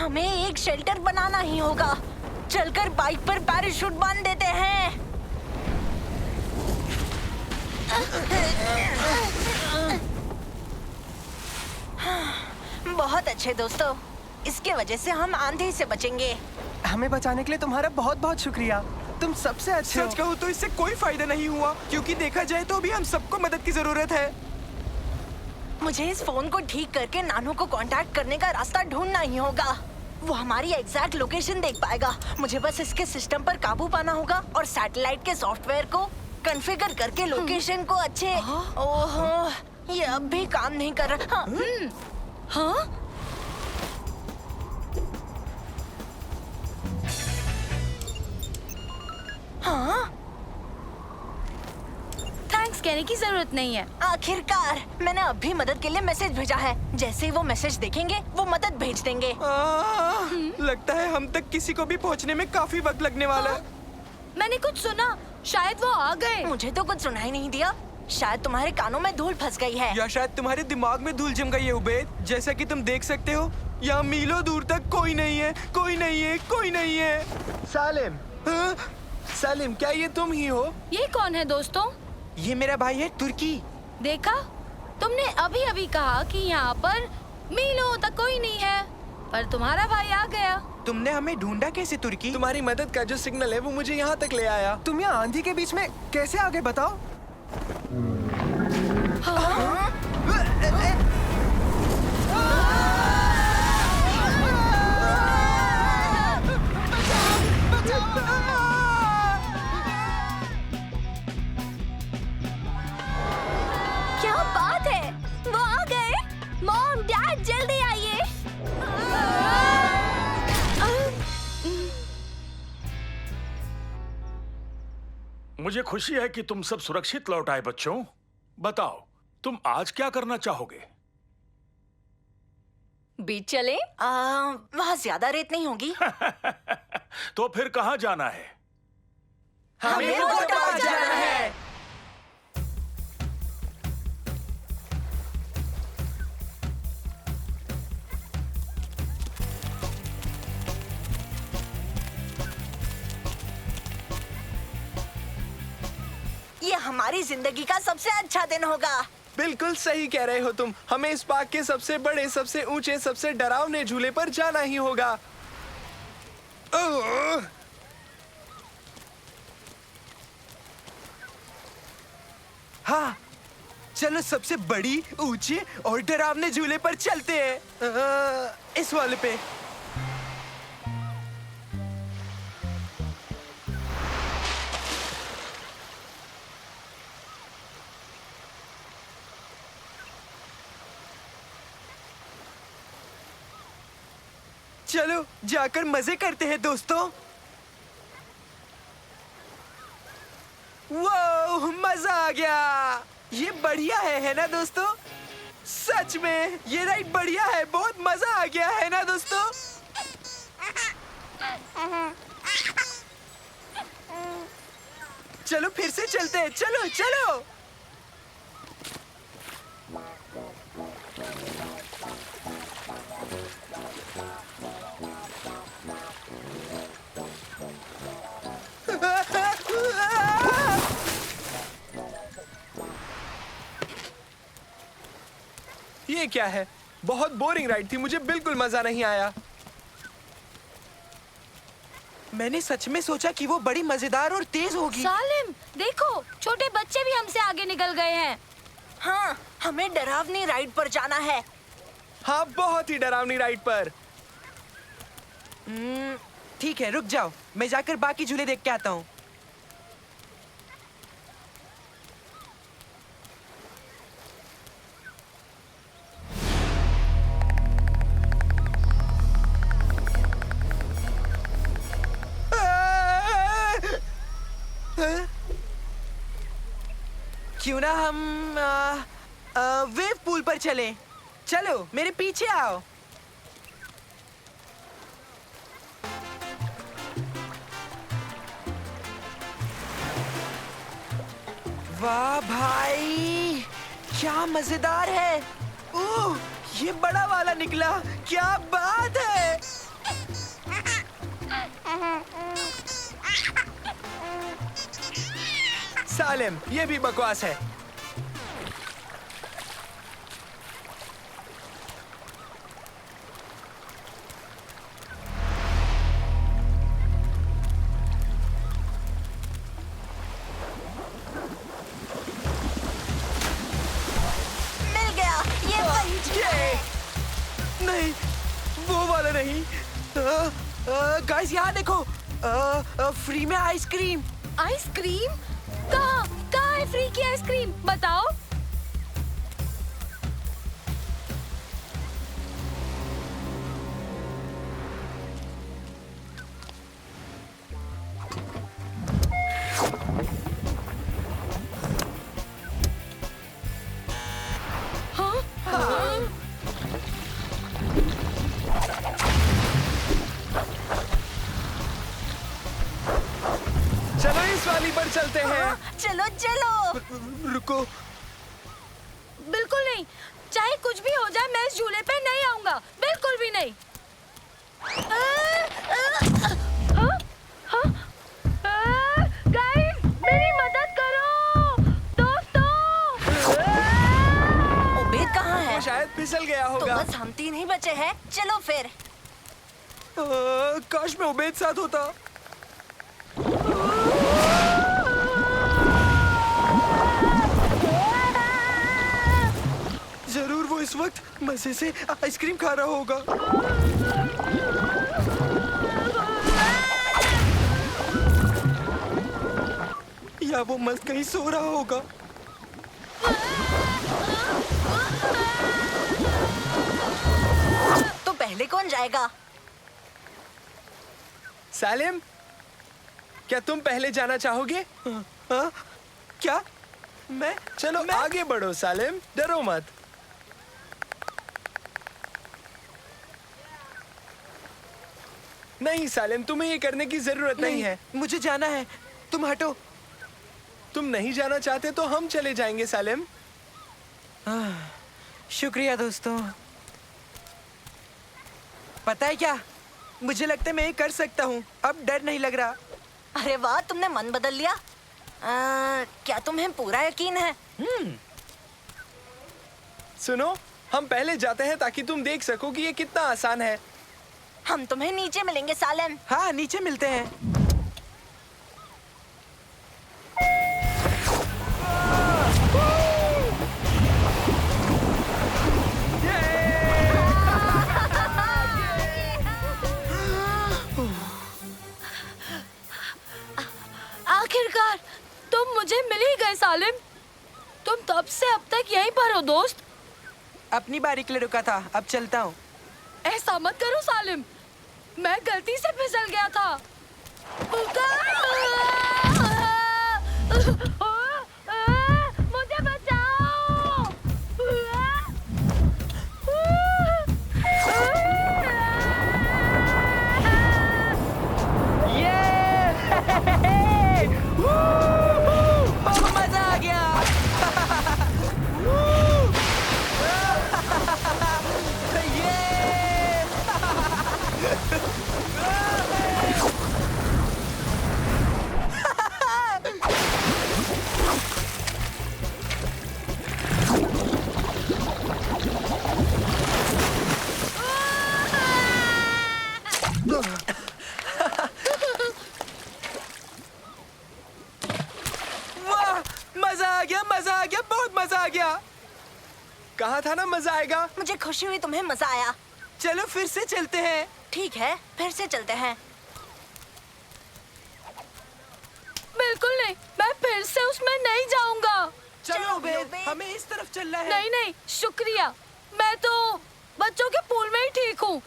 हमें एक शेल्टर बनाना ही होगा। चलकर बाइक पर पैराशूट बांध देते हैं। बहुत अच्छे दोस्तों, इसके वजह से हम आंधी से बचेंगे। हमें बचाने के लिए तुम्हारा बहुत बहुत शुक्रिया। तुम सबसे अच्छे हो। सच कहूँ तो इससे कोई फायदा नहीं हुआ, क्योंकि देखा जाए तो अभी हम सबको मदद की जरूरत है। मुझे इस फोन को ठीक करके नानू को कांटेक्ट करने का रास्ता ढूंढना ही होगा। वो हमारी एग्जैक्ट लोकेशन देख पाएगा। मुझे बस इसके सिस्टम पर काबू पाना होगा और सैटेलाइट के सॉफ्टवेयर को कॉन्फ़िगर करके लोकेशन को अच्छे। ओहो, ये अब भी काम नहीं कर रहा। हाँ? हाँ? थैंक्स कहने की जरूरत नहीं है। आखिरकार मैंने अभी मदद के लिए मैसेज भेजा है। जैसे ही वो मैसेज देखेंगे वो मदद भेज देंगे। लगता है हम तक किसी को भी पहुंचने में काफी वक्त लगने वाला है। मैंने कुछ सुना, शायद वो आ गए। मुझे तो कुछ सुनाई नहीं दिया। शायद तुम्हारे कानों में धूल फंस गई है। या शायद तुम्हारे दिमाग में धूल जम गई है उबैद। जैसा कि तुम देख सकते हो, यहाँ मीलों दूर तक कोई नहीं है, कोई नहीं है, कोई नहीं है। सालिम, सालिम, क्या ये तुम ही हो? ये कौन है दोस्तों? ये मेरा भाई है तुर्की। देखा, तुमने अभी अभी कहा कि यहाँ पर मीलों तक कोई नहीं है, पर तुम्हारा भाई आ गया। तुमने हमें ढूंढा कैसे तुर्की? तुम्हारी मदद का जो सिग्नल है वो मुझे यहाँ तक ले आया। तुम यहाँ आंधी के बीच में कैसे आगे बताओ? हाँ? क्या बात है, वो आ गए। मॉम, डैड, जल्दी आइए। मुझे खुशी है कि तुम सब सुरक्षित लौट आए बच्चों। बताओ, तुम आज क्या करना चाहोगे? बीच चले? वहाँ ज्यादा रेत नहीं होगी। तो फिर कहाँ जाना है? हमें गोटाबाद जाना है। ये हमारी जिंदगी का सबसे अच्छा दिन होगा। बिल्कुल सही कह रहे हो तुम। हमें इस पार्क के सबसे बड़े, सबसे ऊंचे, सबसे डरावने झूले पर जाना ही होगा। हाँ, चलो सबसे बड़ी, ऊंचे और डरावने झूले पर चलते हैं। इस वाले पे। चलो जाकर मजे करते हैं दोस्तों। वो मजा आ गया। ये बढ़िया है ना दोस्तों? सच में ये राइड बढ़िया है। बहुत मजा आ गया है ना दोस्तों? चलो फिर से चलते हैं। चलो चलो। ये क्या है? बहुत बोरिंग राइड थी। मुझे बिल्कुल मजा नहीं आया। मैंने सच में सोचा कि वो बड़ी मजेदार और तेज होगी। सालिम, देखो, छोटे बच्चे भी हमसे आगे निकल गए हैं। हाँ, हमें डरावनी राइड पर जाना है। हाँ, बहुत ही डरावनी राइड पर। ठीक है, रुक जाओ, मैं जाकर बाकी झूले देख के आता हूँ। क्यों ना हम वेव पूल पर चलें? चलो मेरे पीछे आओ। वाह भाई, क्या मजेदार है। ओह, ये बड़ा वाला निकला। क्या बात है। सालिम, ये भी बकवास है। मिल गया, ये वही चीज है। नहीं, वो वाला नहीं। गाइस यहाँ देखो, फ्री में आइसक्रीम। आइसक्रीम? कहाँ कहाँ है फ्री की आइसक्रीम? बताओ। हाँ? हाँ? चलो इस वाली पर चलते हैं। हाँ, चलो चलो। रुको, बिल्कुल नहीं, चाहे कुछ भी हो जाए मैं इस झूले पे नहीं आऊंगा, बिल्कुल भी नहीं। गाइस, मेरी मदद करो दोस्तों। उबैद कहाँ है? वो शायद फिसल गया तो होगा। बस हम तीन ही बचे हैं। चलो फिर। काश मैं उबैद साथ होता। जरूर वो इस वक्त मजे से आइसक्रीम खा रहा होगा। या वो मस्त कहीं सो रहा होगा। तो पहले कौन जाएगा? सालिम, क्या तुम पहले जाना चाहोगे? हाँ? क्या? मैं? चलो आगे बढ़ो सालिम, डरो मत। नहीं सालिम, तुम्हें ये करने की जरूरत नहीं है। मुझे जाना है, तुम हटो। तुम नहीं जाना चाहते तो हम चले जाएंगे सालिम। शुक्रिया दोस्तों। पता है क्या, मुझे लगता है मैं ये कर सकता हूँ। अब डर नहीं लग रहा। अरे वाह, तुमने मन बदल लिया। क्या तुम्हें पूरा यकीन है? सुनो, हम पहले जाते हैं ताकि तुम देख सको कि ये कितना आसान है। हम तुम्हें नीचे मिलेंगे सालिम। हाँ, नीचे मिलते हैं। आखिरकार तुम मुझे मिल ही गए सालिम। तुम तब से अब तक यहीं पर हो दोस्त। अपनी बारी के लिए रुका था, अब चलता हूँ। ऐसा मत करो सालिम, मैं गलती से फिसल गया था। मुझे बचाओ। मजा आ गया। वाह, मजा आ गया, मजा आ गया, बहुत मजा आ गया। कहा था ना मजा आएगा। मुझे खुशी हुई तुम्हें मजा आया। चलो फिर से चलते हैं। ठीक है, फिर से चलते हैं। बिल्कुल नहीं, मैं फिर से उसमें नहीं जाऊंगा। चलो उबैद, उबैद। हमें इस तरफ चलना है। नहीं नहीं, शुक्रिया, मैं तो बच्चों के पूल में ही ठीक हूँ।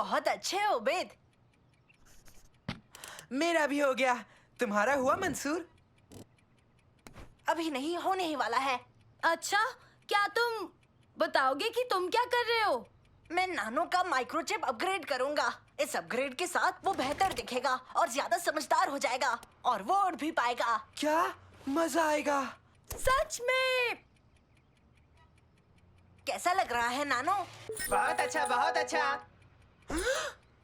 बहुत अच्छे हो बेद। मेरा भी हो गया। तुम्हारा हुआ मंसूर? अभी नहीं, होने ही वाला है। अच्छा, क्या तुम बताओगे कि तुम क्या कर रहे हो? मैं नानो का माइक्रोचिप अपग्रेड करूंगा। इस अपग्रेड के साथ वो बेहतर दिखेगा और ज्यादा समझदार हो जाएगा और वो उड़ भी पाएगा। क्या मजा आएगा। सच में? कैसा लग रहा है नानो? बहुत अच्छा, बहुत अच्छा।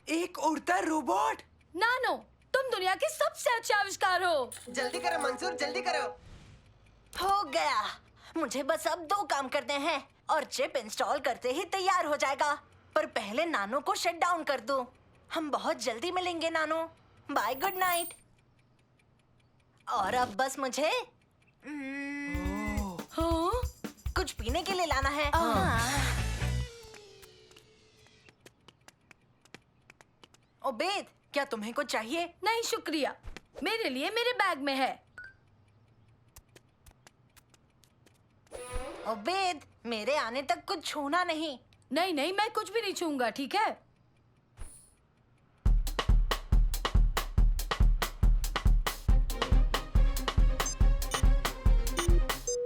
एक उड़ता रोबोट। नानो, तुम दुनिया के सबसे अच्छे आविष्कार हो। जल्दी करो मंसूर, जल्दी करो। हो गया। मुझे बस अब 2 काम करने हैं और चिप इंस्टॉल करते ही तैयार हो जाएगा। पर पहले नानो को शट डाउन कर दो। हम बहुत जल्दी मिलेंगे नानो। Bye, good night. और अब बस मुझे हाँ? कुछ पीने के लिए लाना है। ओबेद, क्या तुम्हें कुछ चाहिए? नहीं शुक्रिया, मेरे लिए मेरे बैग में है। ओबेद, मेरे आने तक कुछ छूना नहीं। नहीं नहीं, मैं कुछ भी नहीं छूंगा, ठीक है?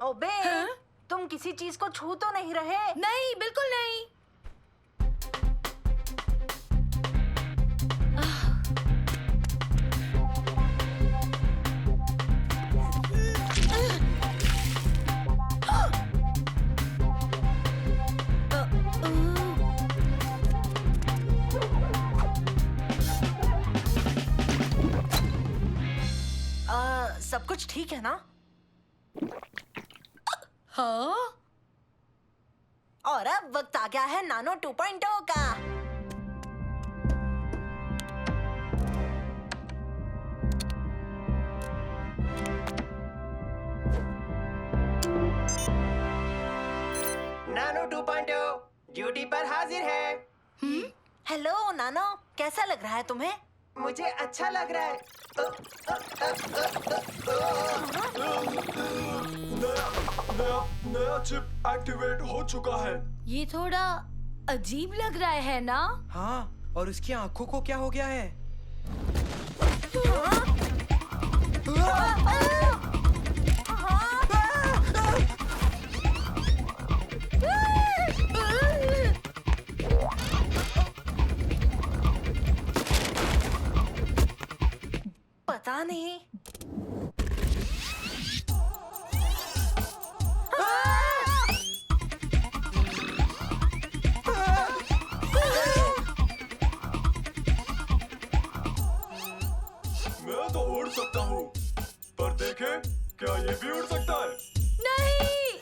ओबेद, हाँ? तुम किसी चीज को छू तो नहीं रहे? नहीं, बिल्कुल नहीं। सब कुछ ठीक है ना? हाँ? और अब वक्त आ गया है नानो 2.0 का। नानो 2.0 ड्यूटी पर हाजिर है। हेलो नानो, कैसा लग रहा है तुम्हें? मुझे अच्छा लग रहा है। नया चिप एक्टिवेट हो चुका है। ये थोड़ा अजीब लग रहा है ना? हाँ, और उसकी आंखों को क्या हो गया है? पता नहीं। मैं तो उड़ सकता हूँ, पर देखे क्या ये भी उड़ सकता है? नहीं।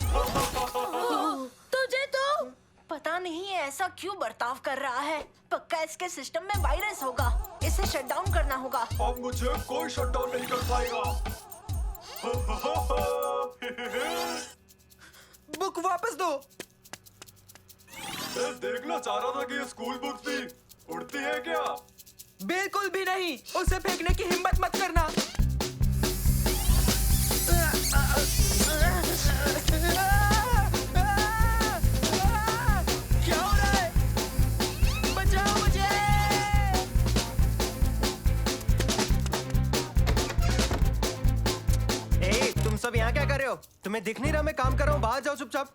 तुझे तो पता नहीं ऐसा क्यों बर्ताव कर रहा है। पक्का इसके सिस्टम में वायरस होगा। इसे शट डाउन करना होगा। अब मुझे कोई शटडाउन नहीं कर पाएगा। बुक वापस दो। मैं देखना चाह रहा था कि ये स्कूल बुक्स भी उड़ती है क्या? बिल्कुल भी नहीं। उसे फेंकने की हिम्मत मत करना। क्या हो रहा है? बचाओ मुझे। ए, तुम सब यहाँ क्या कर रहे हो? तुम्हें दिख नहीं रहा मैं काम कर रहा हूँ? बाहर जाओ चुपचाप।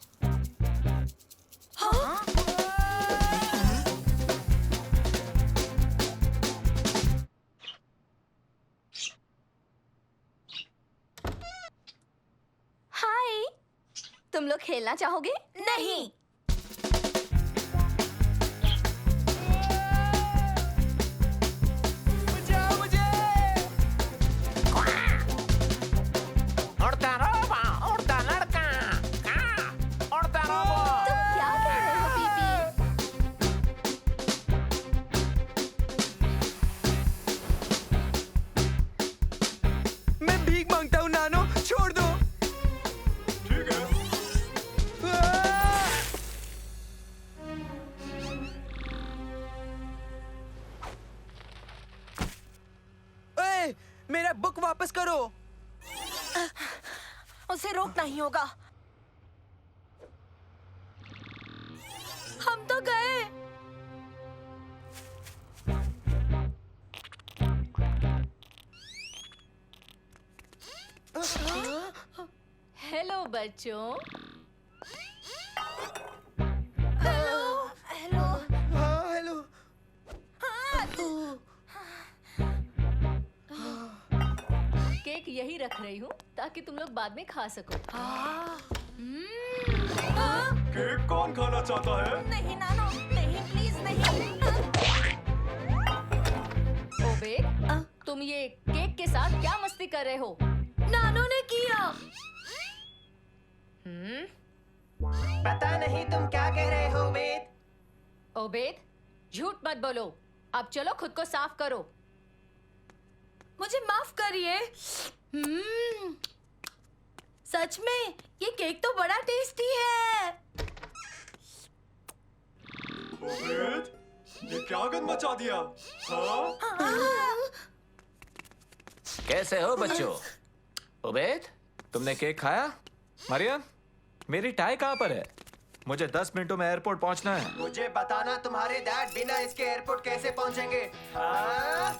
हाय, तुम लोग खेलना चाहोगे? नहीं। बचाओ मुझे। उड़ता रोबो, उड़ता लड़का, उड़ता रोबो। तुम क्या कह रहे हो पीपी? मैं भीख मांगता हूँ नानो, छोड़ दो। ठीक है। ओए, मेरा बुक वापस करो। उसे रोकना ही होगा। हम तो गए। हेलो बच्चों। हेलो। हाँ हेलो। केक यही रख रही हूँ ताकि तुम लोग बाद में खा सको। केक कौन खाना चाहता है? नहीं नानो, नहीं प्लीज नहीं। ओबेद, तुम ये केक के साथ क्या मस्ती कर रहे हो? नानो ने किया। पता नहीं तुम क्या कह रहे हो बेद। ओबेद, झूठ मत बोलो। अब चलो खुद को साफ करो। मुझे माफ करिए। सच में ये केक तो बड़ा टेस्टी है। ओबेद, ये क्या गंद मचा दिया? हाँ? कैसे हो बच्चों? उबैद, तुमने केक खाया? मरियम, मेरी टाई कहाँ पर है? मुझे 10 मिनटों में एयरपोर्ट पहुंचना है। मुझे बताना तुम्हारे डैड बिना इसके एयरपोर्ट कैसे पहुंचेंगे? हाँ?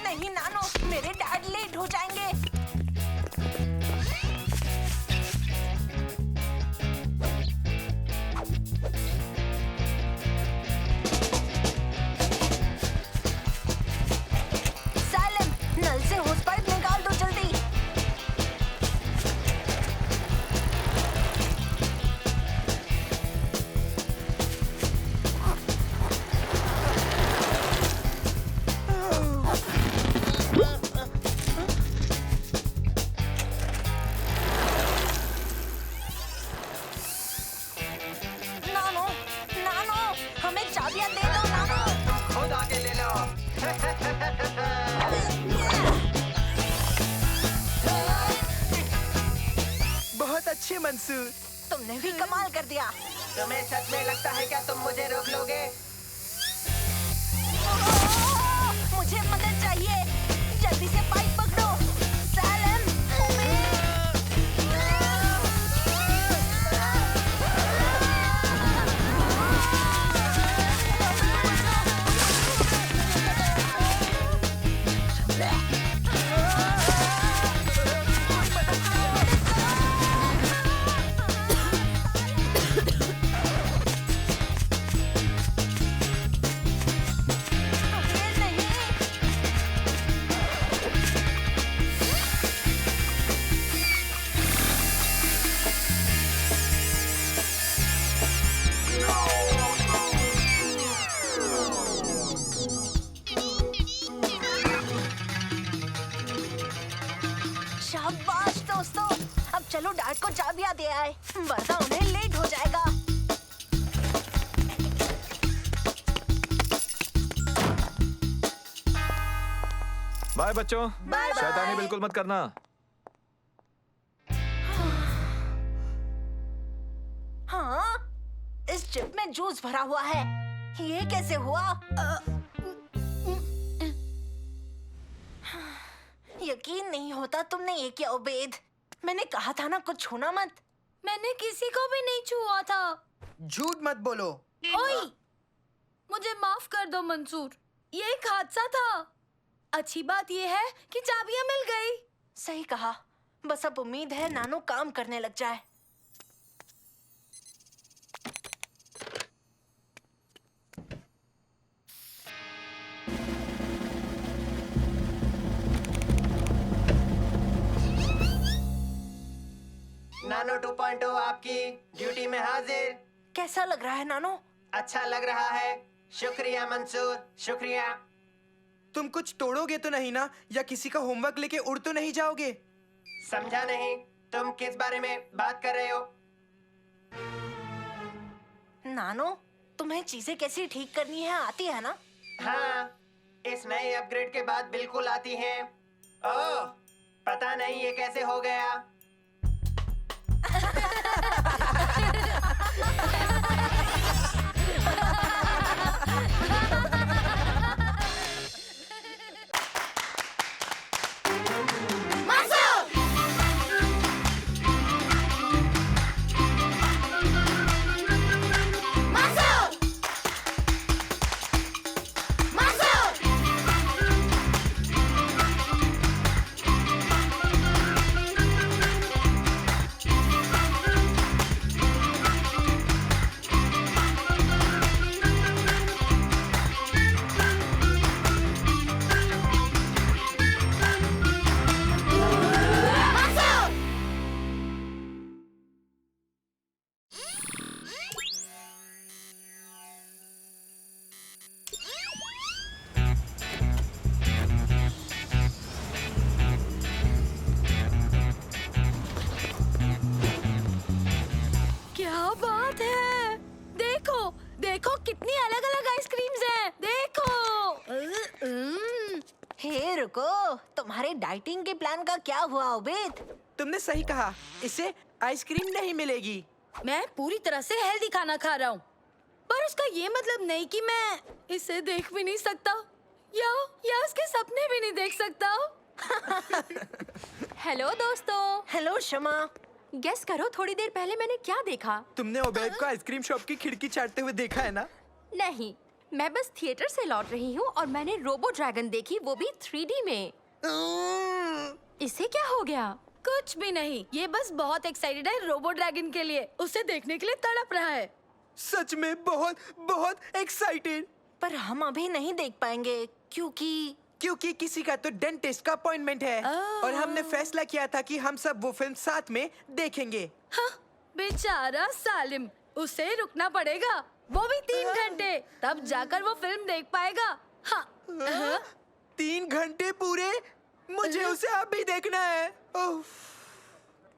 नहीं नानो, मेरे डैड लेट हो जाएंगे। सालम, नल से होस पाइप निकाल दो जल्दी। नानो, नानो, हमें चाबियां दे दो नानो। खुद आके ले लो। बहुत अच्छे मंसूर। तुमने भी कमाल कर दिया। तुम्हें सच में लगता है क्या तुम मुझे रोक लोगे? मुझे मदद चाहिए। जल्दी से पाइप पकड़ो। सालम, शाबाश दोस्तों। अब चलो डैड को चाबियां दे आए, वरना उन्हें लेट हो जाएगा। बाय बच्चों। Bye bye. शैतानी बिल्कुल मत करना। हाँ, इस चिप में जूस भरा हुआ है। ये कैसे हुआ? यकीन नहीं होता तुमने ये किया उबैद। मैंने कहा था ना कुछ छूना मत। मैंने किसी को भी नहीं छुआ था। झूठ मत बोलो। ओए, मुझे माफ कर दो मंसूर। ये एक हादसा था। अच्छी बात ये है कि चाबियां मिल गई। सही कहा। बस अब उम्मीद है नानो काम करने लग जाए। नानो 2.0 आपकी ड्यूटी में हाजिर। कैसा लग रहा है नानो? अच्छा लग रहा है। शुक्रिया मंसूर, शुक्रिया। तुम कुछ तोड़ोगे तो नहीं ना, या किसी का होमवर्क लेके उड़ तो नहीं जाओगे? समझा नहीं। तुम किस बारे में बात कर रहे हो? नानो, तुम्हें चीजें कैसी ठीक करनी है आती है ना? हाँ, इस नए अपग्रेड के बाद बिल्कुल आती हैं। ओह, पता नहीं ये कैसे हो गया। रुको, तुम्हारे डाइटिंग के प्लान का क्या हुआ उबेद? तुमने सही कहा, इसे आइसक्रीम नहीं मिलेगी। मैं पूरी तरह से हेल्दी खाना खा रहा हूँ, पर उसका ये मतलब नहीं कि मैं इसे देख भी नहीं सकता या उसके सपने भी नहीं देख सकता। हेलो दोस्तों, हेलो शमा। गेस करो थोड़ी देर पहले मैंने क्या देखा? तुमने ओबेद को आइसक्रीम शॉप की खिड़की चाटते हुए देखा है ना? नहीं, मैं बस थिएटर से लौट रही हूँ और मैंने रोबो ड्रैगन देखी, वो भी 3D में। इसे क्या हो गया? कुछ भी नहीं, ये बस बहुत एक्साइटेड है रोबो ड्रैगन के लिए। उसे देखने के लिए तड़प रहा है। सच में बहुत बहुत एक्साइटेड। पर हम अभी नहीं देख पाएंगे क्योंकि किसी का तो डेंटिस्ट का अपॉइंटमेंट है और हमने फैसला किया था कि हम सब वो फिल्म साथ में देखेंगे। हाँ, बेचारा सालिम, उसे रुकना पड़ेगा, वो भी 3 घंटे, तब जाकर वो फिल्म देख पाएगा। हाँ, 3 घंटे पूरे? मुझे उसे अभी देखना है। ओह,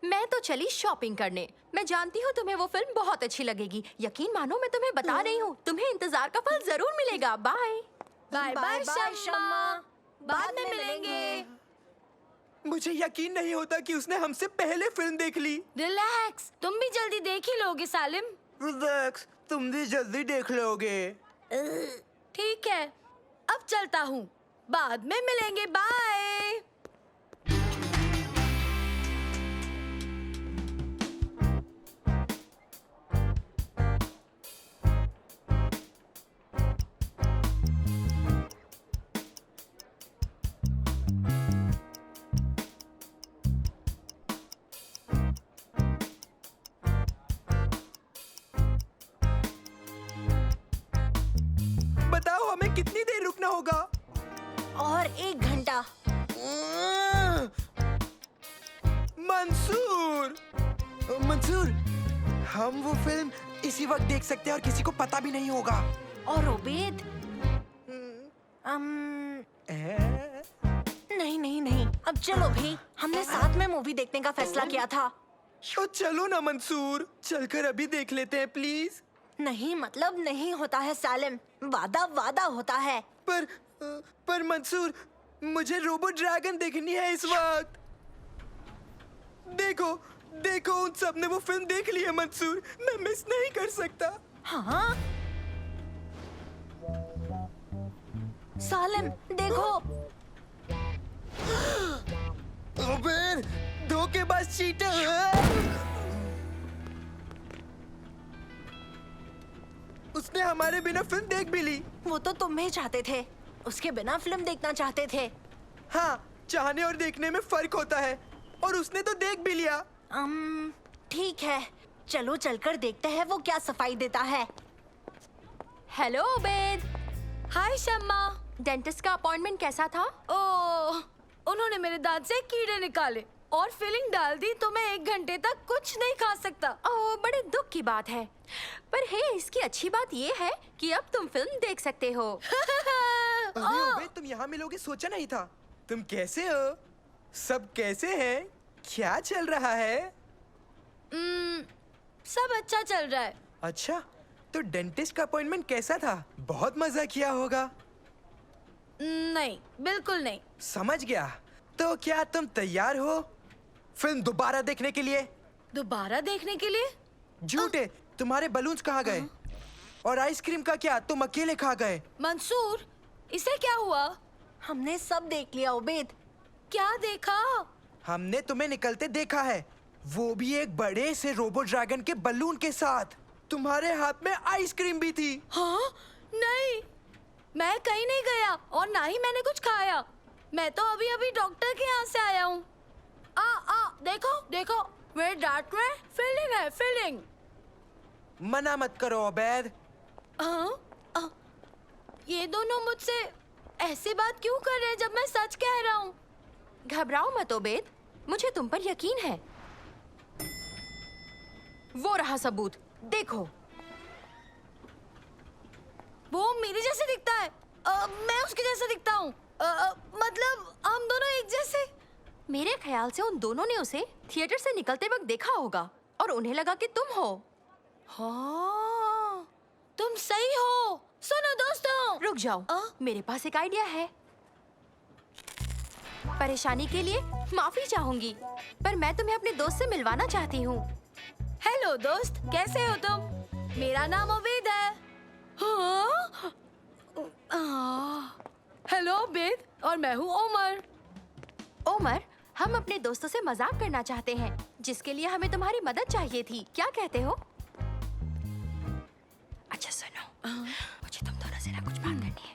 मैं तो चली शॉपिंग करने। मैं जानती हूँ तुम्हें वो फिल्म बहुत अच्छी लगेगी। यकीन मानो, मैं तुम्हें बता रही हूँ, तुम्हें इंतजार का फल जरूर मिलेगा। बाय बाय बाय शम्मा, बाद में मिलेंगे। मुझे यकीन नहीं होता कि उसने हमसे पहले फिल्म देख ली। रिलैक्स, तुम भी जल्दी देख ही लोगे सालिम। रिलैक्स, तुम भी जल्दी देख लोगे। ठीक है, अब चलता हूँ, बाद में मिलेंगे। बाय। बताओ हमें कितनी देर रुकना होगा? और 1 घंटा। मंसूर, हम वो फिल्म इसी वक्त देख सकते हैं और किसी को पता भी नहीं होगा। और उबेद? नहीं, अब चलो भी, हमने साथ में मूवी देखने का फैसला किया था। तो चलो ना मंसूर, चलकर अभी देख लेते हैं प्लीज। नहीं मतलब नहीं होता है सालिम, वादा होता है। पर मंसूर, मुझे रोबो ड्रैगन देखनी है इस वक्त। देखो उन सब ने वो फिल्म देख ली है मंसूर, मैं मिस नहीं कर सकता। हाँ सालिम, देखो। ओबे, धोखेबाज चीटर। उसने हमारे बिना फिल्म देख भी ली। वो तो तुम ही चाहते थे, उसके बिना फिल्म देखना चाहते थे। हाँ, चाहने और देखने में फर्क होता है, और उसने तो देख भी लिया। ठीक है, चलो चलकर देखते हैं वो क्या सफाई देता है। हेलो उबेद। हाय शम्मा। डेंटिस्ट का अपॉइंटमेंट कैसा था? ओह, उन्होंने मेरे दांत से कीड़े निकाले और फिलिंग डाल दी, तो मैं 1 घंटे तक कुछ नहीं खा सकता। ओह, बड़े दुख की बात है। पर हे, इसकी अच्छी बात ये है कि अब तुम फिल्म देख सकते हो। अरे ओबे, तुम यहाँ मिलोगे सोचा नहीं था। तुम कैसे हो? सब कैसे हैं? क्या चल रहा है? सब अच्छा चल रहा है। अच्छा, तो डेंटिस्ट का अपॉइंटमेंट कैसा था? बहुत मजा किया होगा। नहीं, बिल्कुल नहीं। समझ गया। तो क्या तुम तैयार हो फिल्म दोबारा देखने के लिए? दोबारा देखने के लिए? झूठे, तुम्हारे बलून्स कहाँ गए? और आइसक्रीम का क्या तुम अकेले खा गए? मंसूर, इसे क्या हुआ? हमने सब देख लिया उबेद। क्या देखा? हमने तुम्हें निकलते देखा है, वो भी एक बड़े से रोबो ड्रैगन के बलून के साथ। तुम्हारे हाथ में आइसक्रीम भी थी। हाँ? नहीं, मैं कहीं नहीं गया और ना ही मैंने कुछ खाया। मैं तो अभी डॉक्टर के यहाँ से आया हूँ। देखो, मेरे दांत में फीलिंग है, फीलिंग। मना मत करो ओबेद। ये दोनों मुझसे ऐसी बात क्यों कर रहे हैं जब मैं सच कह रहा हूँ? घबराओ मत ओबेद, मुझे तुम पर यकीन है। वो रहा सबूत, देखो। वो मेरे जैसे दिखता है। मैं उसके जैसा दिखता हूँ। मतलब हम दोनों एक जैसे। मेरे ख्याल से उन दोनों ने उसे थिएटर से निकलते वक्त देखा होगा और उन्हें लगा कि तुम हो। हाँ, तुम सही हो। सुनो दोस्तों, रुक जाओ, मेरे पास एक आइडिया है। परेशानी के लिए माफी चाहूंगी, पर मैं तुम्हें अपने दोस्त से मिलवाना चाहती हूँ। हेलो दोस्त, कैसे हो तुम? मेरा नाम उबैद है। हेलो उबैद, और मैं हूँ ओमर। ओमर, हम अपने दोस्तों से मजाक करना चाहते हैं, जिसके लिए हमें तुम्हारी मदद चाहिए थी। क्या कहते हो? अच्छा सुनो, मुझे तुम दोनों से ना कुछ बात करनी है।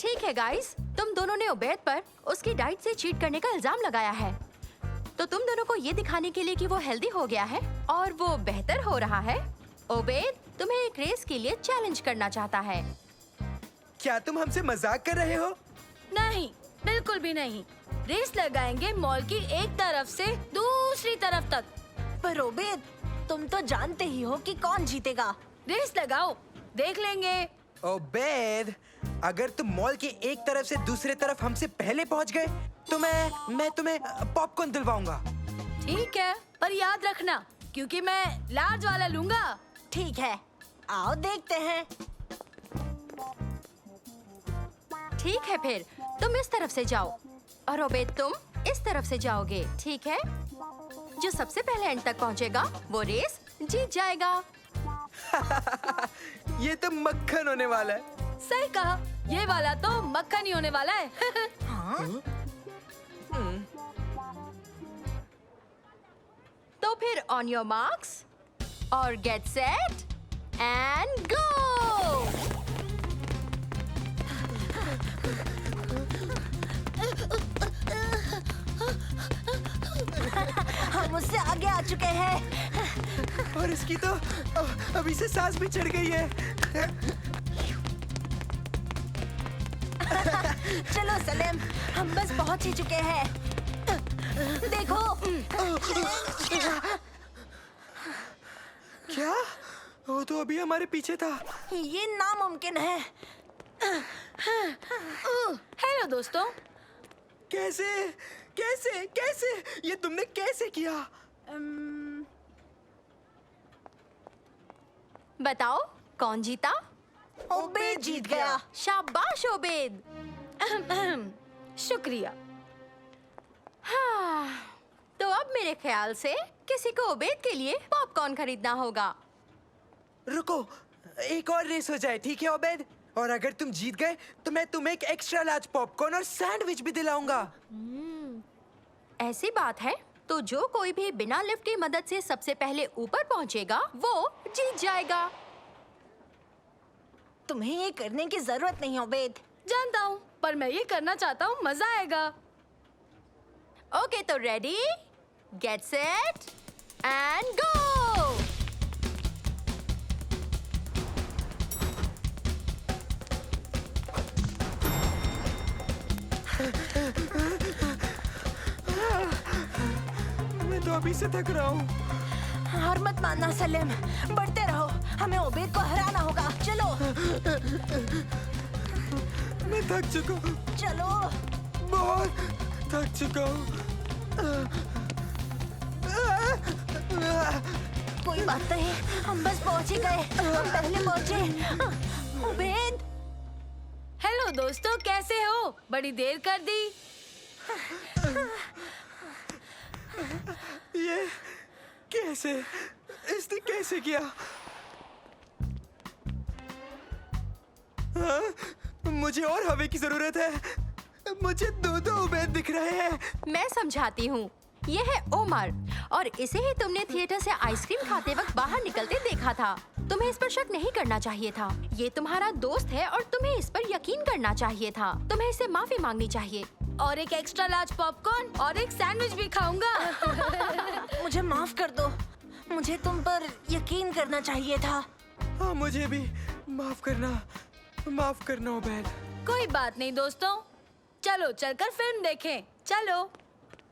ठीक है गाइस, तुम दोनों ने उबैद पर उसकी डाइट से चीट करने का इल्जाम लगाया है, तो तुम दोनों को ये दिखाने के लिए कि वो हेल्दी हो गया है और वो बेहतर हो रहा है, उबैद तुम्हें एक रेस के लिए चैलेंज करना चाहता है। क्या तुम हमसे मजाक कर रहे हो? नहीं, बिल्कुल भी नहीं। रेस लगाएंगे मॉल की एक तरफ से दूसरी तरफ तक। पर उबैद, तुम तो जानते ही हो कि कौन जीतेगा। रेस लगाओ, देख लेंगे। उबैद, अगर तुम मॉल की एक तरफ से दूसरे तरफ हमसे पहले पहुंच गए तो मैं तुम्हें पॉपकॉर्न दिलवाऊंगा। ठीक है, पर याद रखना, क्योंकि मैं लार्ज वाला लूंगा। ठीक है, आओ देखते हैं। ठीक है, फिर तुम इस तरफ से जाओ और उबैद तुम इस तरफ से जाओगे, ठीक है? जो सबसे पहले एंड तक पहुंचेगा वो रेस जीत जाएगा। ये तो मक्खन होने वाला है। सही कहा, ये वाला तो मक्खन ही होने वाला है। तो फिर ऑन योर मार्क्स और गेट सेट एंड गो। हम उससे आगे आ चुके हैं। और इसकी तो अभी से सांस भी चढ़ गई है। चलो सलेम, हम बस पहुंच ही चुके हैं। देखो। क्या? वो तो अभी हमारे पीछे था। ये नामुमकिन है। हेलो दोस्तों। कैसे कैसे कैसे ये तुमने कैसे किया? बताओ कौन जीता? उबैद जीत गया। शाबाश उबैद। शुक्रिया। हाँ, तो अब मेरे ख्याल से किसी को उबैद के लिए पॉपकॉर्न खरीदना होगा। रुको, एक और रेस हो जाए, ठीक है उबैद? और अगर तुम जीत गए तो मैं तुम्हें एक एक्स्ट्रा लार्ज पॉपकॉर्न और सैंडविच भी दिलाऊंगा। ऐसी बात है तो जो कोई भी बिना लिफ्ट की मदद से सबसे पहले ऊपर पहुंचेगा वो जीत जाएगा। तुम्हें ये करने की जरूरत नहीं उबैद। जानता हूँ, पर मैं ये करना चाहता हूँ, मजा आएगा। ओके, तो ready, get set and go. मैं तो अभी से थक रहा हूँ। हार मत मानना सलेम, बढ़ते रहो। हमें उबैद को हराना होगा। चलो। मैं थक चुका हूँ, चलो। बहुत थक चुका हूँ। कोई बात नहीं, हम बस पहुंच ही गए। हम पहले पहुंचे। उबैद। हेलो दोस्तों, कैसे हो? बड़ी देर कर दी। ये कैसे? इसने कैसे किया? हाँ? मुझे और हवा की जरूरत है। मुझे दो उबैद दिख रहे हैं। मैं समझाती हूँ। ये है ओमर और इसे ही तुमने थिएटर से आइसक्रीम खाते वक्त बाहर निकलते देखा था। तुम्हें इस पर शक नहीं करना चाहिए था। ये तुम्हारा दोस्त है और तुम्हें इस पर यकीन करना चाहिए था। तुम्हें इससे माफी मांगनी चाहिए। और एक एक्स्ट्रा लार्ज पॉपकॉर्न और एक सैंडविच भी खाऊंगा। मुझे माफ कर दो। मुझे तुम पर यकीन करना चाहिए था। हाँ, मुझे भी माफ करना उबैद। कोई बात नहीं दोस्तों, चलो चलकर फिल्म देखें। चलो।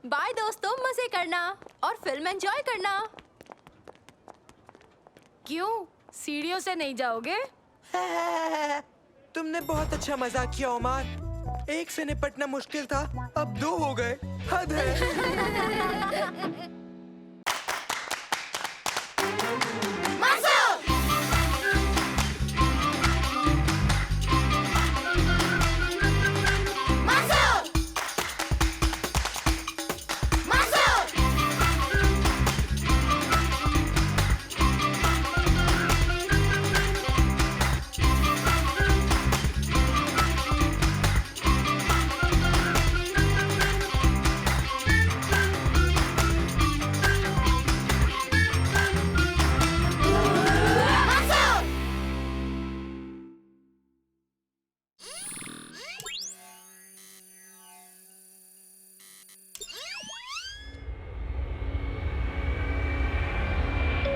बाय दोस्तों, मजे करना और फिल्म एंजॉय करना। क्यों, सीढ़ियों से नहीं जाओगे? तुमने बहुत अच्छा मजाक किया उमर। एक से निपटना मुश्किल था, अब 2 हो गए। हद है।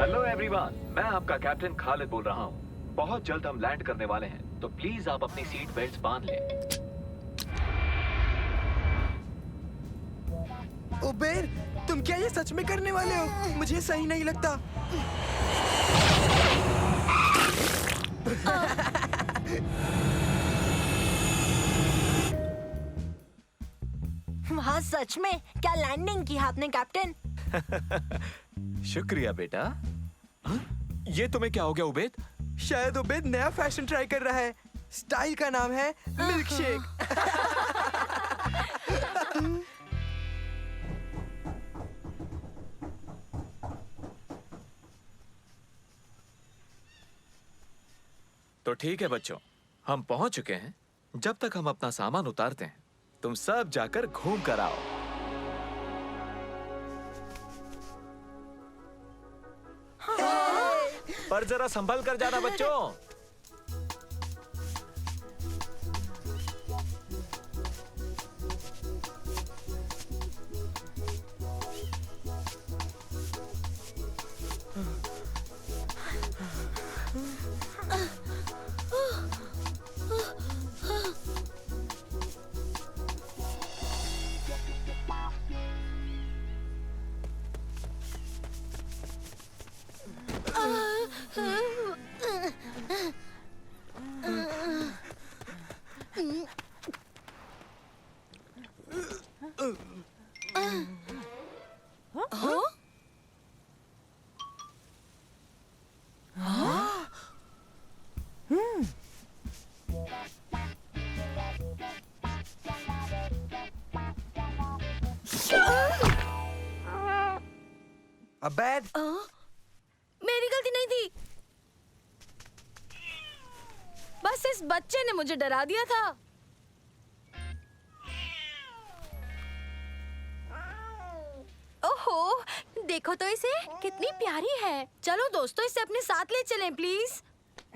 हेलो एवरीवन, मैं आपका कैप्टन खालिद बोल रहा हूँ। बहुत जल्द हम लैंड करने वाले हैं, तो प्लीज आप अपनी सीट बेल्ट्स बांध लें। उबेर, तुम क्या ये सच में करने वाले हो? मुझे सही नहीं लगता। वहाँ सच में क्या लैंडिंग की आपने कैप्टन? शुक्रिया बेटा। हाँ? ये तुम्हें क्या हो गया उबेद? शायद उबेद नया फैशन ट्राई कर रहा है। स्टाइल का नाम है मिल्क शेक। तो ठीक है बच्चों, हम पहुंच चुके हैं। जब तक हम अपना सामान उतारते हैं, तुम सब जाकर घूम कर आओ। पर जरा संभल कर जाना बच्चों। अबैद, मेरी गलती नहीं थी। बस इस बच्चे ने मुझे डरा दिया था। ओहो, देखो तो इसे, कितनी प्यारी है। चलो दोस्तों, इसे अपने साथ ले चलें प्लीज।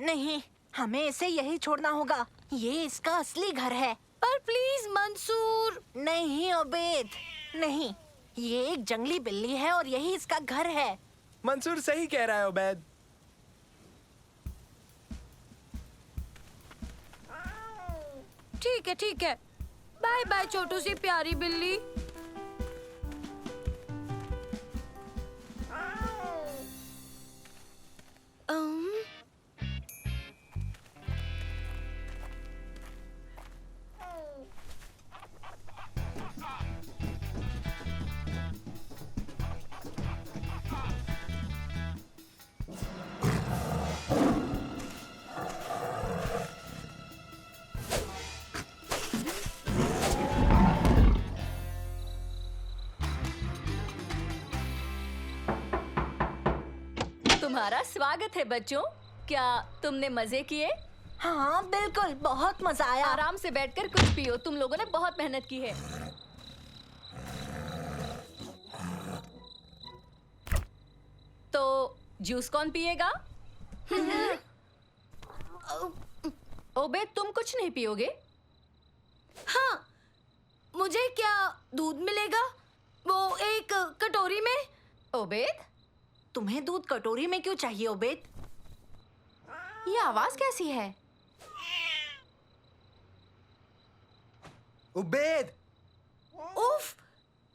नहीं, हमें इसे यही छोड़ना होगा। ये इसका असली घर है। पर प्लीज मंसूर। नहीं उबेद, नहीं। ये एक जंगली बिल्ली है और यही इसका घर है। मंसूर सही कह रहा है उबैद। ठीक है, ठीक है। बाय बाय छोटू सी प्यारी बिल्ली। तुम्हारा स्वागत है बच्चों। क्या तुमने मजे किए? हाँ बिल्कुल, बहुत मजा आया। आराम से बैठकर कुछ पियो, तुम लोगों ने बहुत मेहनत की है। तो जूस कौन पिएगा? ओबे, तुम कुछ नहीं पियोगे? हाँ, मुझे क्या दूध मिलेगा? वो एक कटोरी में। ओबेद, तुम्हें दूध कटोरी में क्यों चाहिए उबेद? ये आवाज कैसी है? उबेद, उफ,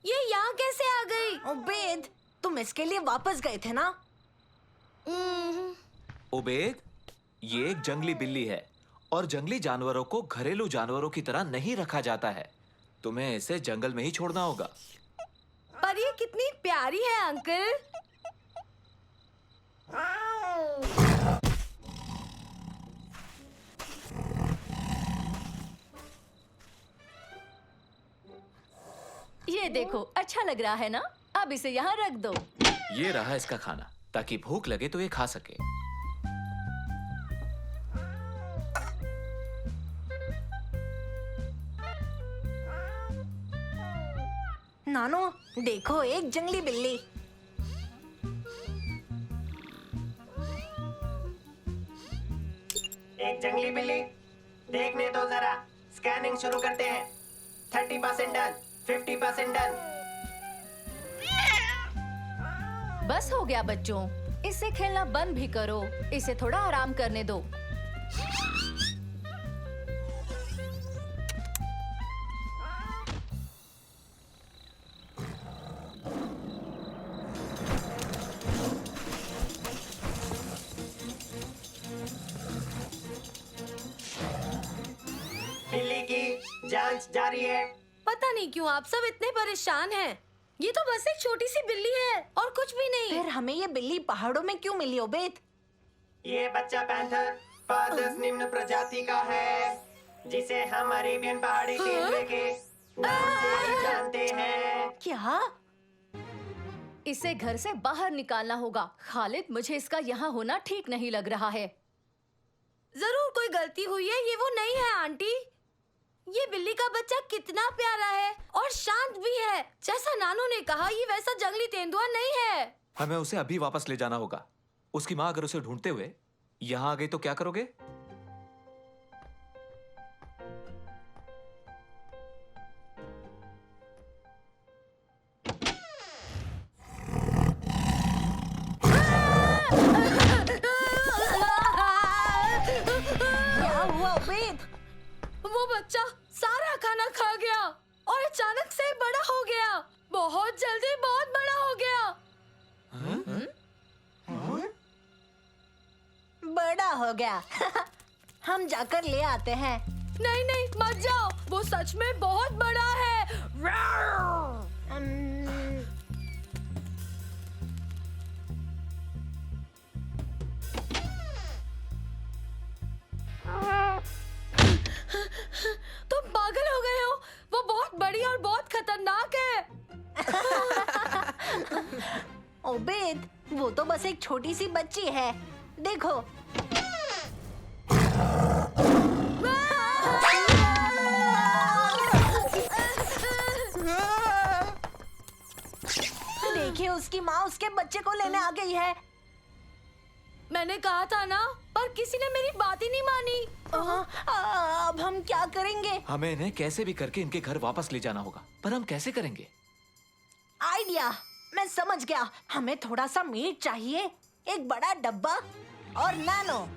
ये यहाँ कैसे आ गई? उबेद, तुम इसके लिए वापस गए थे ना? उबेद, ये एक जंगली बिल्ली है और जंगली जानवरों को घरेलू जानवरों की तरह नहीं रखा जाता है। तुम्हें इसे जंगल में ही छोड़ना होगा। पर ये कितनी प्यारी है अंकल। ये देखो, अच्छा लग रहा है ना? अब इसे यहाँ रख दो। ये रहा इसका खाना, ताकि भूख लगे तो ये खा सके। नानो, देखो एक जंगली बिल्ली। एक जंगली बिल्ली, देखने दो जरा। स्कैनिंग शुरू करते हैं। 30% डन, 50% डन। बस हो गया बच्चों, इससे खेलना बंद भी करो, इसे थोड़ा आराम करने दो। बिल्ली की जांच जारी है। पता नहीं क्यों आप सब इतने परेशान हैं। ये तो बस एक छोटी सी बिल्ली है और कुछ भी नहीं। फिर हमें ये बिल्ली पहाड़ों में क्यों मिली ओबेद? ये बच्चा पैंथर पादस निम्न प्रजाति का है, जिसे हम अरेबियन पहाड़ी तेंदुए के नाम से भी जानते हैं। क्या? इसे घर से बाहर निकालना होगा। खालिद, मुझे इसका यहाँ होना ठीक नहीं लग रहा है। जरूर कोई गलती हुई है, ये वो नहीं है आंटी। ये बिल्ली का बच्चा कितना प्यारा है और शांत भी है। जैसा नानू ने कहा, ये वैसा जंगली तेंदुआ नहीं है। हमें उसे अभी वापस ले जाना होगा। उसकी माँ अगर उसे ढूंढते हुए यहाँ आ गई तो क्या करोगे? क्या हुआ ओबेद? वो बच्चा सारा खाना खा गया और अचानक से बड़ा हो गया। बहुत जल्दी बहुत बड़ा हो गया। बड़ा हो गया। हम जाकर ले आते हैं। नहीं नहीं, मत जाओ, वो सच में बहुत बड़ा है। तुम पागल हो गए हो। वो बहुत बड़ी और बहुत खतरनाक है। ओबेद, वो तो बस एक छोटी सी बच्ची है। देखो। देखिए, उसकी माँ उसके बच्चे को लेने आ गई है। मैंने कहा था ना, पर किसी ने मेरी बात ही नहीं मानी। अब हम क्या करेंगे? हमें इन्हें कैसे भी करके इनके घर वापस ले जाना होगा, पर हम कैसे करेंगे? आइडिया, मैं समझ गया। हमें थोड़ा सा मीट चाहिए, एक बड़ा डब्बा और नानो।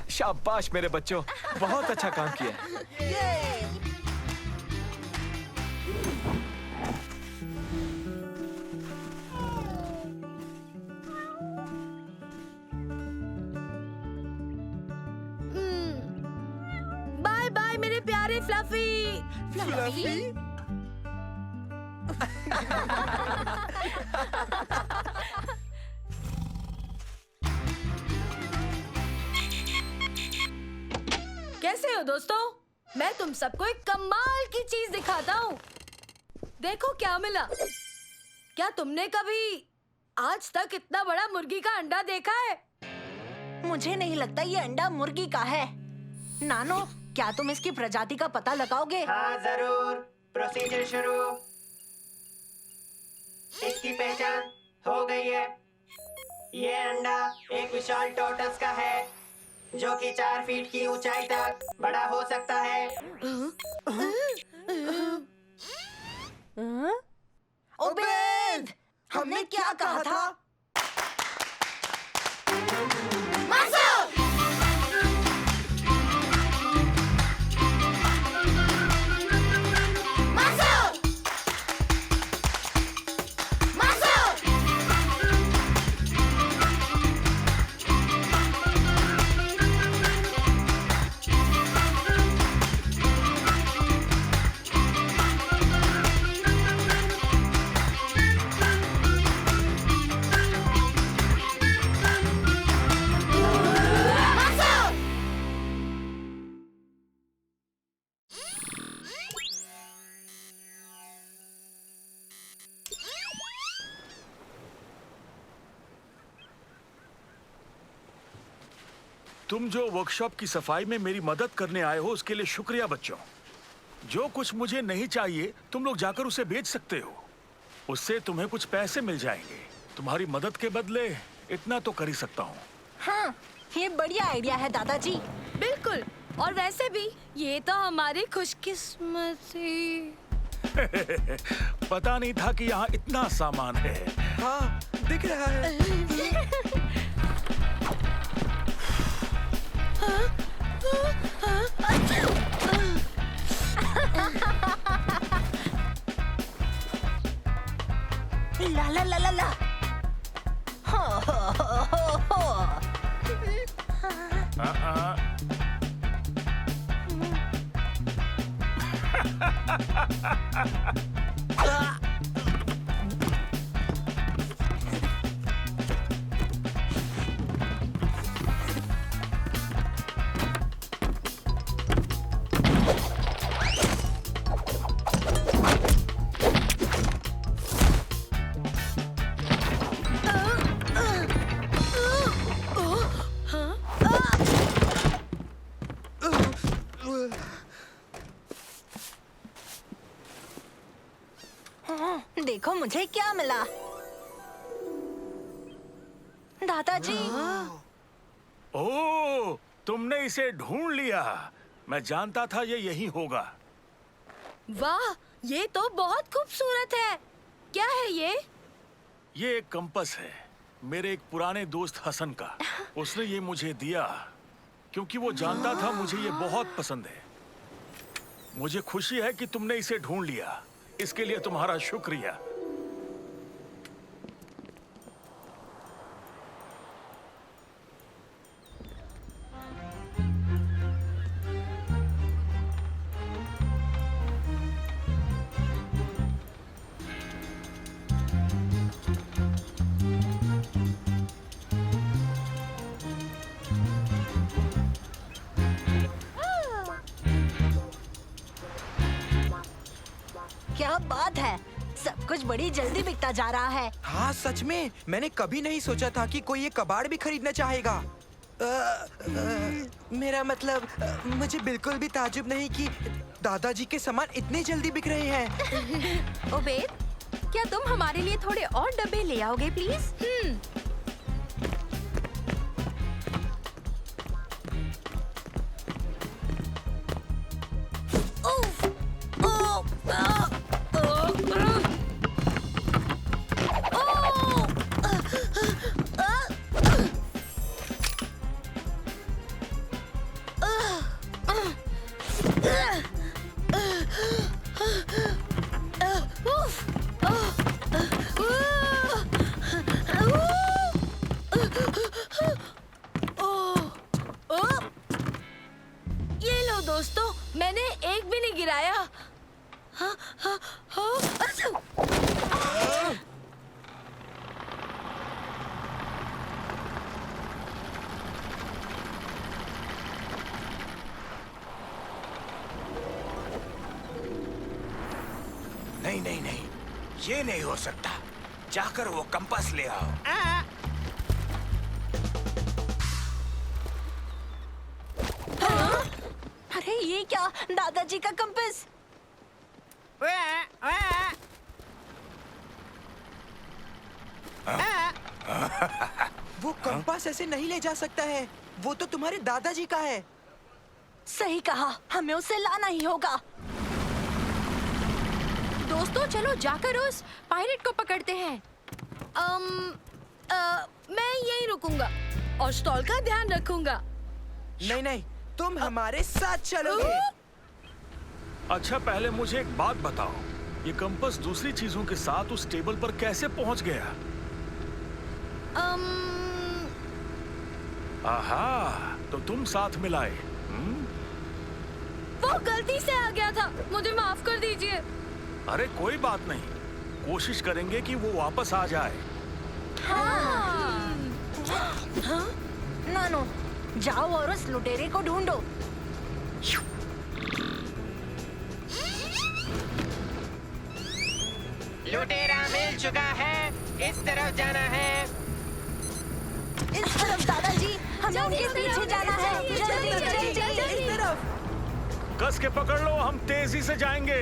शाबाश मेरे बच्चों, बहुत अच्छा काम किया। बाय बाय मेरे प्यारे फ्लफी। फ्लफी? कैसे हो दोस्तों? मैं तुम सबको एक कमाल की चीज दिखाता हूँ। देखो क्या मिला। क्या तुमने कभी आज तक इतना बड़ा मुर्गी का अंडा देखा है? मुझे नहीं लगता ये अंडा मुर्गी का है। नानो, क्या तुम इसकी प्रजाति का पता लगाओगे? हाँ जरूर, प्रोसीजर शुरू। इसकी पहचान हो गई है। ये अंडा एक विशाल टॉर्टस का है, जो कि 4 फीट की ऊंचाई तक बड़ा हो सकता है। ओबेद, हमने क्या कहा था? तुम जो वर्कशॉप की सफाई में मेरी मदद करने आए हो उसके लिए शुक्रिया बच्चों। जो कुछ मुझे नहीं चाहिए तुम लोग जाकर उसे बेच सकते हो, उससे तुम्हें कुछ पैसे मिल जाएंगे। तुम्हारी मदद के बदले इतना तो कर ही सकता हूँ। हाँ, ये बढ़िया आइडिया है दादाजी। बिल्कुल, और वैसे भी ये तो हमारी खुशकिस्मती। पता नहीं था कि यहाँ इतना सामान है। हाँ, दिख रहा है। ला ला ला ला ला। हो, हो, हो, हो, हो। देखो मुझे क्या मिला। दादाजी। ओह, तुमने इसे ढूंढ लिया। मैं जानता था ये यही होगा। वाह, ये तो बहुत खूबसूरत है। क्या है ये? ये एक कंपास है, मेरे एक पुराने दोस्त हसन का। उसने ये मुझे दिया क्योंकि वो जानता था मुझे ये बहुत पसंद है। मुझे खुशी है कि तुमने इसे ढूंढ लिया। इसके लिए तुम्हारा शुक्रिया। क्या बात है, सब कुछ बड़ी जल्दी बिकता जा रहा है। हाँ सच में, मैंने कभी नहीं सोचा था कि कोई ये कबाड़ भी खरीदना चाहेगा। मेरा मतलब, मुझे बिल्कुल भी ताजुब नहीं कि दादाजी के सामान इतने जल्दी बिक रहे हैं। ओबेद, क्या तुम हमारे लिए थोड़े और डब्बे ले आओगे प्लीज? ये लो दोस्तों, मैंने एक भी नहीं गिराया। नहीं नहीं नहीं, ये नहीं हो सकता। जाकर वो कंपास ले आओ। अरे ये क्या, दादाजी का कंपास। वो कंपास ऐसे नहीं ले जा सकता है। वो तो तुम्हारे दादाजी का है। सही कहा, हमें उसे लाना ही होगा। दोस्तों चलो जाकर उस पायरेट को पकड़ते हैं। मैं यहीं रुकूंगा और स्टॉल का ध्यान रखूंगा। नहीं नहीं, तुम हमारे साथ चलोगे। अच्छा, पहले मुझे एक बात बताओ, ये कंपास दूसरी चीजों के साथ उस टेबल पर कैसे पहुंच गया? आहा, तो तुम साथ मिलाए। वो गलती से आ गया था, मुझे माफ कर दीजिए। अरे कोई बात नहीं, कोशिश करेंगे कि वो वापस आ जाए। हाँ। नानो, जाओ और उस लुटेरे को ढूंढो। लुटेरा मिल चुका है, इस तरफ जाना है। इस तरफ दादाजी, हमें उनके पीछे जाना है। जल्दी जल्दी जल्दी। इस तरफ। कस के पकड़ लो, हम तेजी से जाएंगे।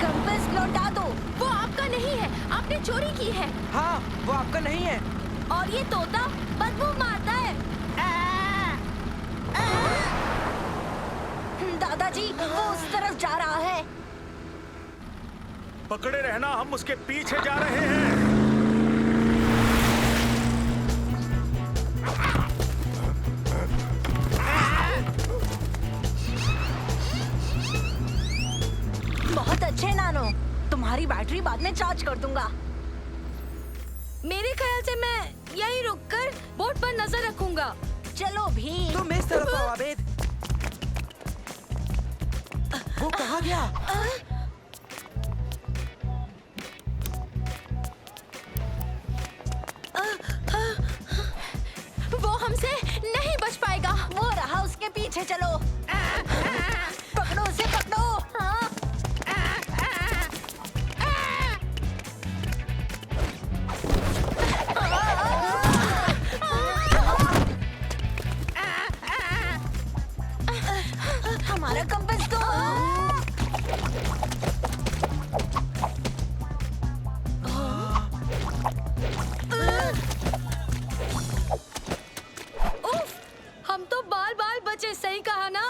कंपास लौटा दो। वो आपका नहीं है, आपने चोरी की है। हाँ, वो आपका नहीं है। और ये तोता बदबू मारता है। दादाजी, वो उस तरफ जा रहा है। पकड़े रहना, हम उसके पीछे जा रहे हैं। बहुत अच्छे नानो, तुम्हारी बैटरी बाद में चार्ज कर दूंगा। मेरे ख्याल से मैं यहीं रुककर बोट पर नजर रखूंगा। चलो भी। तुम इस तरफ आओ अबेद। वो कहाँ गया? वो हमसे नहीं बच पाएगा। वो रहा, उसके पीछे चलो। पकड़ो उसे, पकड़ो। हमारा कंपास तो उफ, हम तो बाल बाल बचे, सही कहा ना?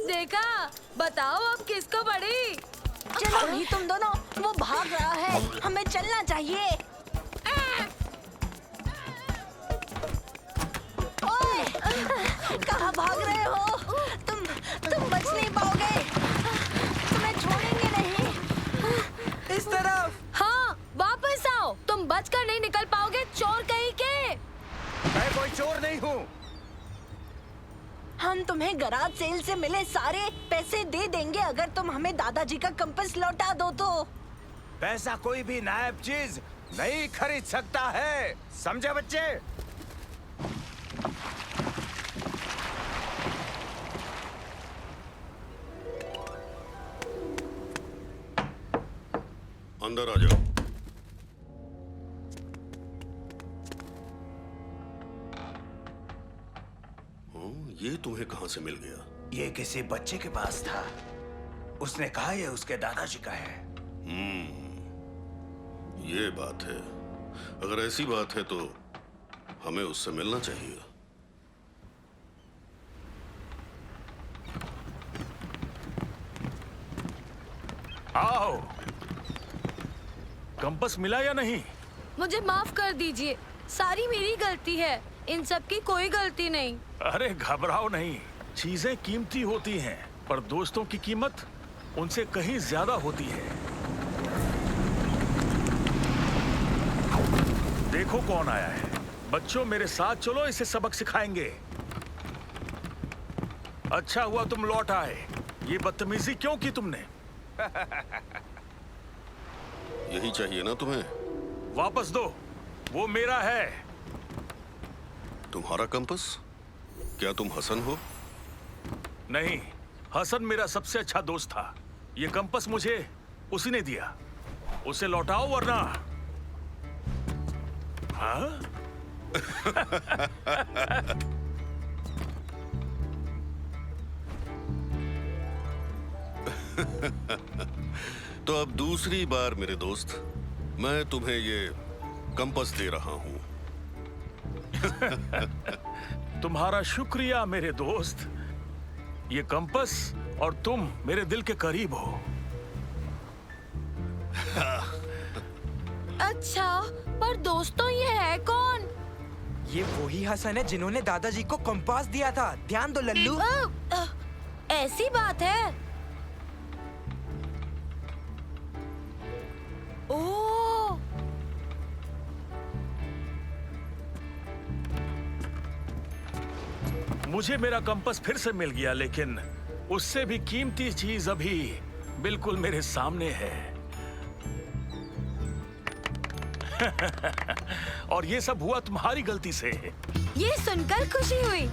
देखा, बताओ अब किसको पड़ी? चलो भी तुम दोनों, वो भाग रहा है, हमें चलना चाहिए। ओए, कहाँ भाग रहे हो? तुम बच नहीं पाओगे, तुम्हें छोड़ेंगे नहीं। इस तरफ। हाँ, वापस आओ, तुम बचकर नहीं निकल पाओगे, चोर कहीं के। मैं कोई चोर नहीं हूँ। हम तुम्हें गराज सेल से मिले सारे पैसे दे देंगे अगर तुम हमें दादाजी का कंपास लौटा दो तो। पैसा कोई भी नायाब चीज नहीं खरीद सकता है, समझे बच्चे? अंदर आ जाओ। ये तुम्हें कहाँ से मिल गया? ये किसी बच्चे के पास था, उसने कहा ये उसके दादाजी का है। ये बात है। अगर ऐसी बात है तो हमें उससे मिलना चाहिए। आओ। कंपास मिला या नहीं? मुझे माफ कर दीजिए, सारी मेरी गलती है, इन सब की कोई गलती नहीं। अरे घबराओ नहीं, चीजें कीमती होती हैं, पर दोस्तों की कीमत उनसे कहीं ज्यादा होती है। देखो कौन आया है। बच्चों मेरे साथ चलो, इसे सबक सिखाएंगे। अच्छा हुआ तुम लौट आए। ये बदतमीजी क्यों की तुमने? यही चाहिए ना तुम्हें? वापस दो, वो मेरा है। तुम्हारा कंपास? क्या तुम हसन हो? नहीं, हसन मेरा सबसे अच्छा दोस्त था। ये कंपास मुझे उसी ने दिया। उसे लौटाओ वरना। हाँ? तो अब दूसरी बार मेरे दोस्त, मैं तुम्हें ये कंपास दे रहा हूं। तुम्हारा शुक्रिया मेरे दोस्त। ये कंपास और तुम मेरे दिल के करीब हो। अच्छा, पर दोस्तों ये है कौन? ये वही हसन है जिन्होंने दादाजी को कंपास दिया था। ध्यान दो लल्लू। ऐसी बात है। ओह, मुझे मेरा कंपास फिर से मिल गया, लेकिन उससे भी कीमती चीज अभी बिल्कुल मेरे सामने है। और ये सब हुआ तुम्हारी गलती से। ये सुनकर खुशी हुई।